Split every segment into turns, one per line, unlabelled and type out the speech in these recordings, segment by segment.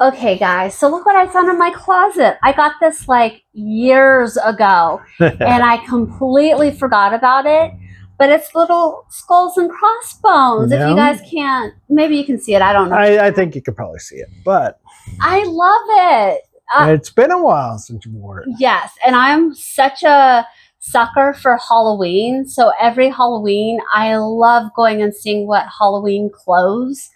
Okay, guys, so look what I found in my closet. I got this like years ago, and I completely forgot about it. But it's little skulls and crossbones. If you guys can't, maybe you can see it. I don't know.
I think you could probably see it, but
I love it.
It's been a while since you wore it.
Yes, and I'm such a sucker for Halloween. So every Halloween, I love going and seeing what Halloween clothes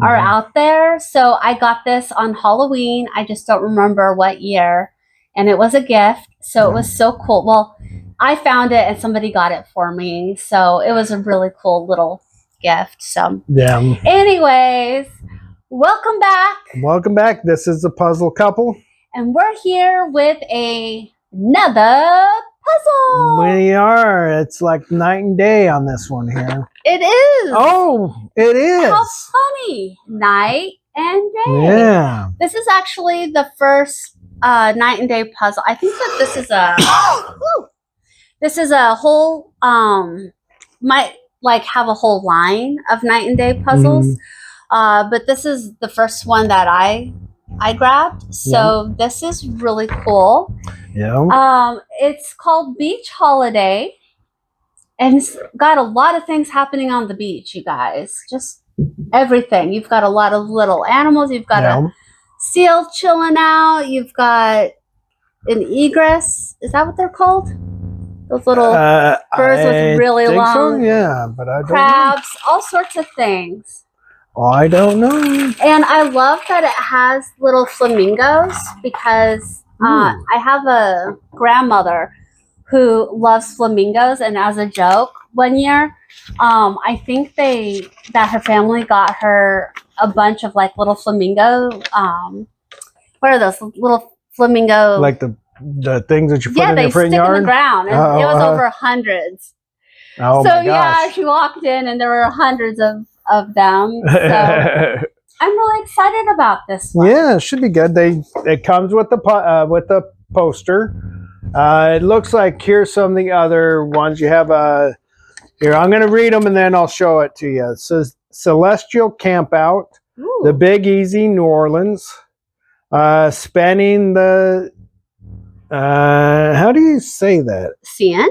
are out there. So I got this on Halloween. I just don't remember what year. And it was a gift. So it was so cool. Well, I found it and somebody got it for me. So it was a really cool little gift. So anyways, welcome back.
Welcome back. This is the Puzzle Couple.
And we're here with another puzzle.
We are. It's like night and day on this one here.
It is.
Oh, it is.
How funny. Night and day.
Yeah.
This is actually the first night and day puzzle. I think that this is a this is a whole might like have a whole line of night and day puzzles. But this is the first one that I grabbed. So this is really cool.
Yeah.
It's called Beach Holiday. And it's got a lot of things happening on the beach, you guys. Just everything. You've got a lot of little animals. You've got a seal chilling out. You've got an egress. Is that what they're called? Those little birds with really long
but I don't
crabs, all sorts of things.
I don't know.
And I love that it has little flamingos because I have a grandmother who loves flamingos, and as a joke, one year, I think that her family got her a bunch of like little flamingo. What are those little flamingo?
Like the things that you put in the front yard?
Yeah, they stick in the ground, and it was over hundreds.
Oh
so
my gosh.
yeah, she walked in, and there were hundreds of them. So I'm really excited about this one.
Yeah, it should be good. It comes with the poster. It looks like here's some of the other ones. You have here, I'm going to read them and then I'll show it to you. It says Celestial Campout, The Big Easy, New Orleans, spanning the, how do you say that? Sin?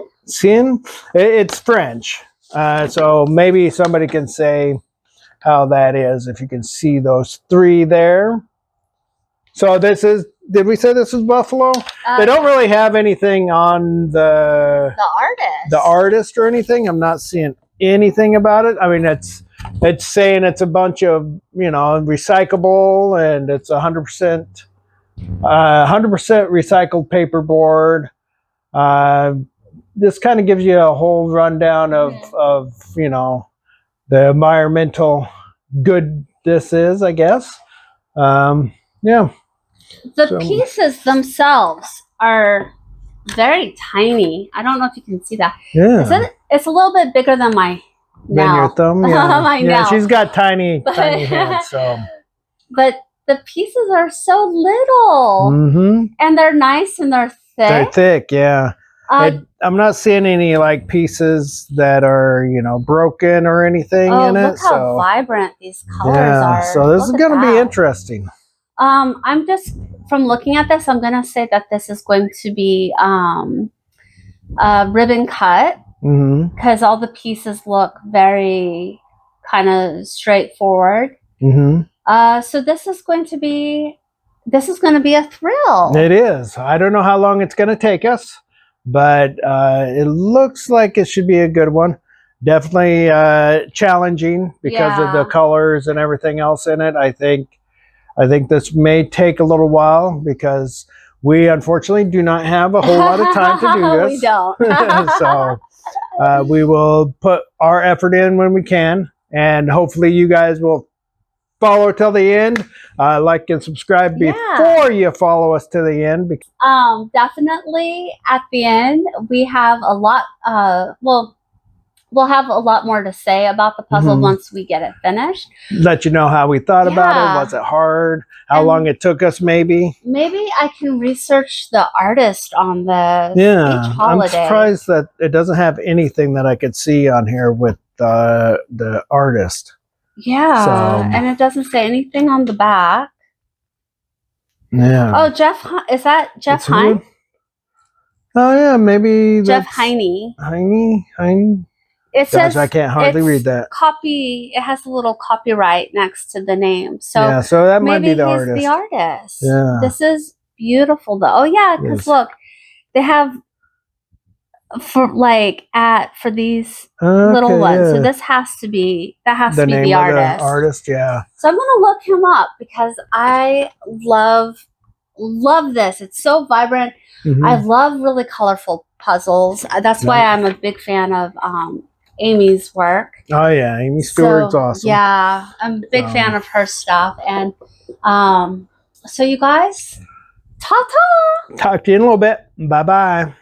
It's French. So maybe somebody can say how that is, if you can see those three there. So this is, did we say this is Buffalo? They don't really have anything on the artist or anything. I'm not seeing anything about it. I mean, it's saying it's a bunch of, recyclable, and it's 100% recycled paperboard. This kind of gives you a whole rundown of the environmental good this is, I guess. Yeah.
The pieces themselves are very tiny. I don't know if you can see that.
Yeah.
It's a little bit bigger than my nail.
Than your thumb? Yeah.
My nail.
She's got tiny hands. So.
But the pieces are so little. And they're nice and they're thick.
They're thick, yeah. I'm not seeing any like pieces that are, broken or anything in it.
Look how vibrant these colors are.
So this is going to be interesting.
I'm just, from looking at this, I'm going to say that this is going to be ribbon cut because all the pieces look very kind of straightforward. So this is going to be a thrill.
It is. I don't know how long it's going to take us, but it looks like it should be a good one. Definitely challenging because of the colors and everything else in it. I think this may take a little while because we unfortunately do not have a whole lot of time to do this.
We don't.
So we will put our effort in when we can, and hopefully you guys will follow till the end. Like and subscribe before you follow us to the end.
Definitely at the end we have a lot. We'll have a lot more to say about the puzzle once we get it finished.
Let you know how we thought about it. Was it hard? How long it took us, maybe?
Maybe I can research the artist on the Beach Holiday.
I'm surprised that it doesn't have anything that I could see on here with the artist.
Yeah, and it doesn't say anything on the back.
Yeah.
Oh, is that Jeff Hine?
Oh yeah, maybe
Jeff Heine.
Heine.
It says
I can't hardly read that.
It has a little copyright next to the name. So
yeah, so that might be the
artist.
artist.
The artist.
Yeah.
This is beautiful though. Oh yeah, because look, they have for these little ones. Yeah. So this has to be the artist.
The artist, yeah.
So I'm gonna look him up because I love this. It's so vibrant. I love really colorful puzzles. That's why I'm a big fan of Amy's work.
Oh yeah, Amy Stewart's awesome.
Yeah, I'm a big fan of her stuff. And so you guys, ta-ta!
Talk to you in a little bit. Bye-bye.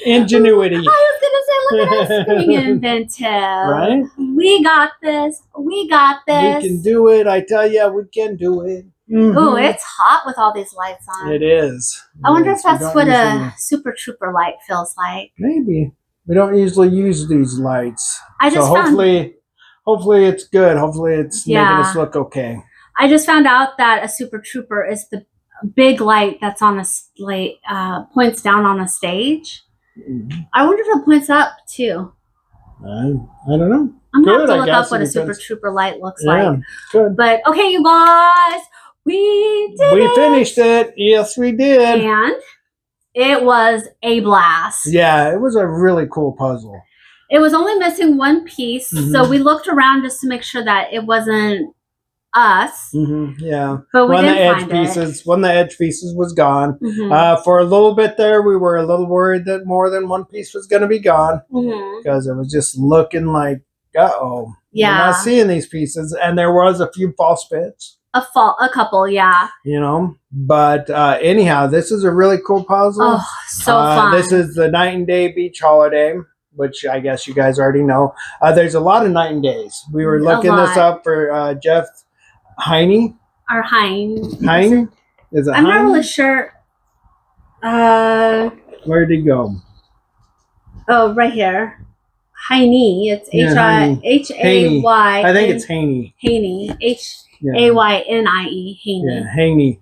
Ingenuity.
I was going to say, look at us being inventive.
Right?
We got this. We got this.
We can do it. I tell you, we can do it. Mm-hmm.
Oh, it's hot with all these lights on.
It is.
I wonder if that's what a Super Trooper light feels like.
Maybe. We don't usually use these lights.
So
hopefully it's good. Hopefully it's making us look okay.
I just found out that a Super Trooper is the big light that's on a slate, points down on a stage. Mm-hmm. I wonder if it points up too.
I don't know.
I'm going to have to look up what a Super Trooper light looks like.
Good.
But okay, you guys, we
finished it. Yes, we did.
And it was a blast.
Yeah, it was a really cool puzzle.
It was only missing one piece, so we looked around just to make sure that it wasn't us.
Yeah,
but we didn't find
it. One of the edge pieces was gone. For a little bit there, we were a little worried that more than one piece was going to be gone because it was just looking like, we're not seeing these pieces, and there was a few false bits.
A couple, yeah.
You know, but anyhow, this is a really cool puzzle.
Oh, so fun.
This is the Night and Day Beach Holiday, which I guess you guys already know. There's a lot of night and days. We were looking this up for Jeff Heine.
Or Heine.
Heine? Is it
I'm
Heine?
not really sure.
Where did he go?
Oh, right here. Heine. It's H-A-Y.
I think it's Heine.
Heine. H-A-Y-N-I-E. Heine.
Yeah, Heine.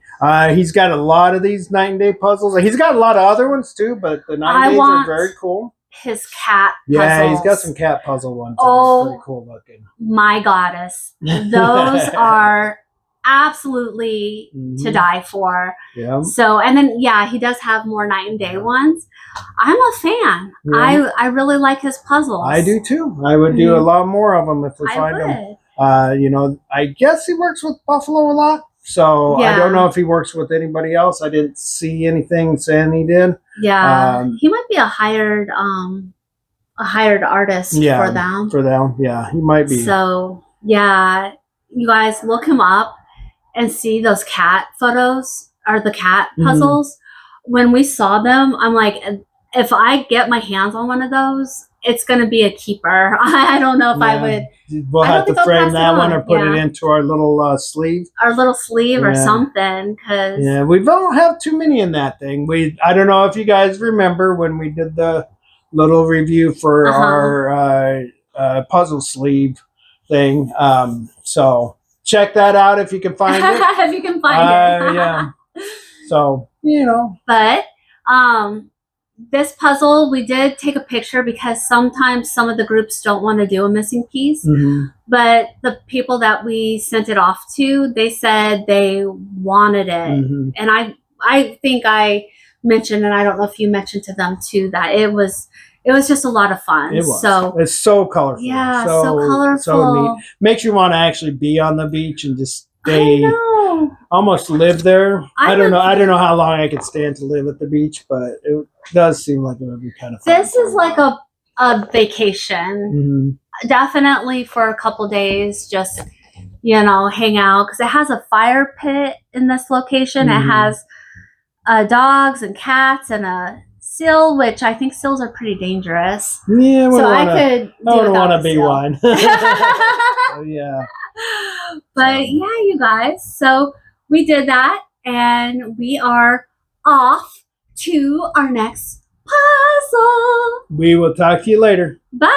He's got a lot of these night and day puzzles. He's got a lot of other ones too, but the night and days are very cool.
His cat puzzles.
Yeah, he's got some cat puzzle ones.
Oh,
pretty cool looking.
My goddess. Those are absolutely to die for.
Yeah.
So, and then, he does have more night and day ones. I'm a fan. Yeah. I really like his puzzles.
I do too. I would do a lot more of them if we find them. You know, I guess he works with Buffalo a lot. So I don't know if he works with anybody else. I didn't see anything saying he did.
Yeah, he might be a hired artist for them.
For them, yeah, he might be.
So you guys look him up and see those cat photos or the cat puzzles. When we saw them, I'm like, if I get my hands on one of those, it's going to be a keeper. I don't know if I would.
We'll have to frame that one or put it into our little sleeve.
Our little sleeve or something. Cause
we don't have too many in that thing. I don't know if you guys remember when we did the little review for our puzzle sleeve thing. So check that out if you can find it.
If you can find it.
Yeah. So, you know.
But this puzzle, we did take a picture because sometimes some of the groups don't want to do a missing piece. But the people that we sent it off to, they said they wanted it. And I think I mentioned, and I don't know if you mentioned to them too, that it was just a lot of fun.
It was.
So
it's so colorful.
Yeah, so colorful.
So neat. Makes you want to actually be on the beach and just stay. Almost live there. I don't know. I don't know how long I could stand to live at the beach, but it does seem like it would be kind of fun.
This is like a vacation. Definitely for a couple days, just hang out, because it has a fire pit in this location. It has dogs and cats and a seal, which I think seals are pretty dangerous.
Yeah,
I don't
want to be one. Yeah.
But you guys, so we did that, and we are off to our next puzzle.
We will talk to you later.
Bye.